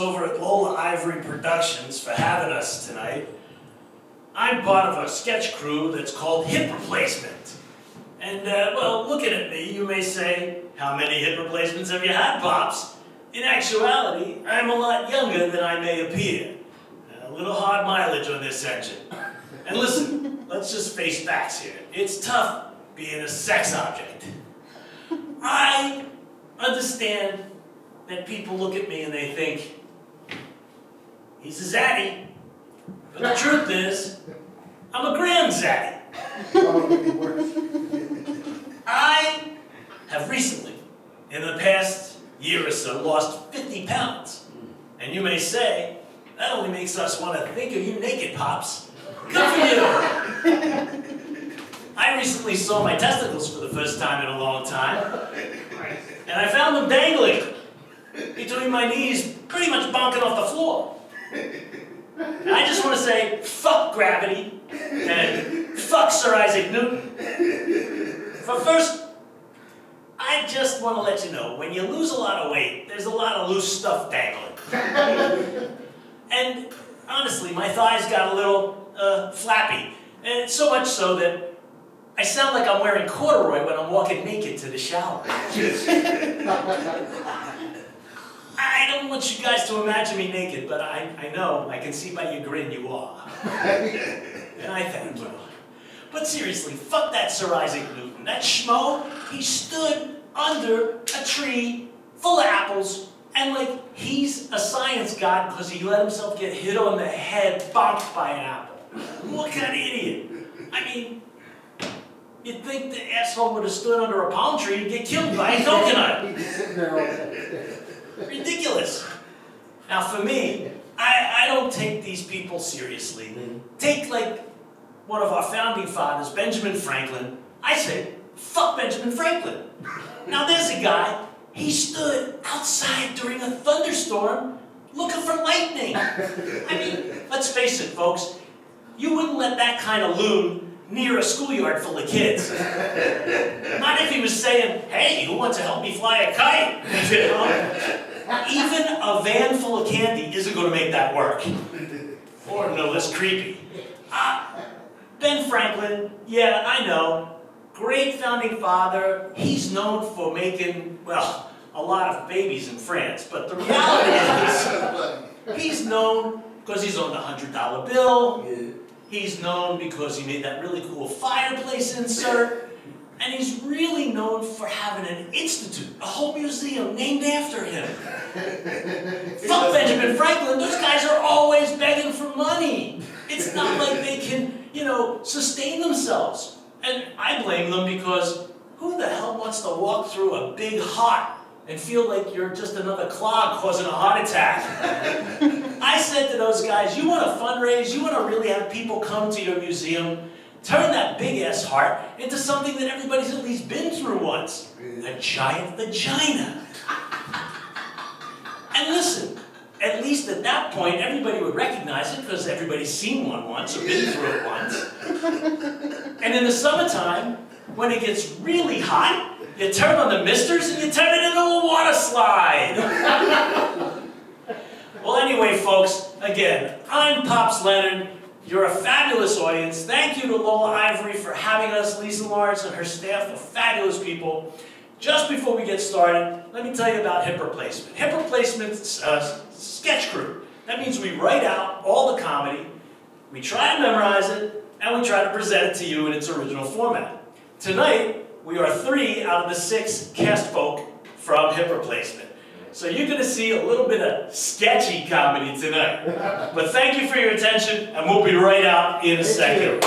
over at Lola Ivory Productions for having us tonight. I'm part of a sketch crew that's called Hip Replacement. And, well, looking at me, you may say, how many hip replacements have you had, Pops? In actuality, I'm a lot younger than I may appear. A little hard mileage on this engine. And listen, let's just face facts here. It's tough being a sex object. I understand that people look at me and they think, he's a zaddy. But the truth is, I'm a grand zaddy. I have recently, in the past year or so, lost 50 pounds. And you may say, that only makes us want to think of you naked, Pops. Good for you. I recently saw my testicles for the first time in a long time. And I found them dangling between my knees, pretty much bonking off the floor. And I just want to say, fuck gravity, and fuck Sir Isaac Newton. But first, I just want to let you know, when you lose a lot of weight, there's a lot of loose stuff dangling. And honestly, my thighs got a little flappy. And so much so that I sound like I'm wearing corduroy when I'm walking naked to the shower. I don't want you guys to imagine me naked, but I know, I can see by your grin you are. And I thank you. But seriously, fuck that Sir Isaac Newton. That schmo, he stood under a tree full of apples, and like he's a science god because he let himself get hit on the head, bonked by an apple. What kind of idiot? I mean, you'd think the asshole would have stood under a palm tree and get killed by a coconut. Ridiculous. Now for me, I don't take these people seriously. Take like one of our founding fathers, Benjamin Franklin. I say, fuck Benjamin Franklin. Now there's a guy, he stood outside during a thunderstorm looking for lightning. I mean, let's face it, folks, you wouldn't let that kind of loon near a schoolyard full of kids. Not if he was saying, hey, who wants to help me fly a kite? You know? Even a van full of candy isn't going to make that work. Or no less creepy. Ben Franklin, yeah, I know. Great founding father. He's known for making, well, a lot of babies in France. But the reality is, he's known because he's on the $100 bill. He's known because he made that really cool fireplace insert. And he's really known for having an institute, a whole museum named after him. Fuck Benjamin Franklin, those guys are always begging for money. It's not like they can, you know, sustain themselves. And I blame them because who the hell wants to walk through a big heart and feel like you're just another clog causing a heart attack? I said to those guys, you want to fundraise, you want to really have people come to your museum, turn that big-ass heart into something that everybody's at least been through once. A giant vagina. And listen, at least at that point, everybody would recognize it because everybody's seen one once or been through it once. And in the summertime, when it gets really hot, you turn on the misters and you turn it into a water slide. Well, anyway, folks, again, I'm Pops Leonard. You're a fabulous audience. Thank you to Lola Ivory for having us. Lisa Lawrence and her staff are fabulous people. Just before we get started, let me tell you about Hip Replacement. Hip Replacement's sketch crew. That means we write out all the comedy, we try to memorize it, and we try to present it to you in its original format. Tonight, we are 3 out of the 6 cast folk from Hip Replacement. So you're going to see a little bit of sketchy comedy tonight. But thank you for your attention, and we'll be right out in a second.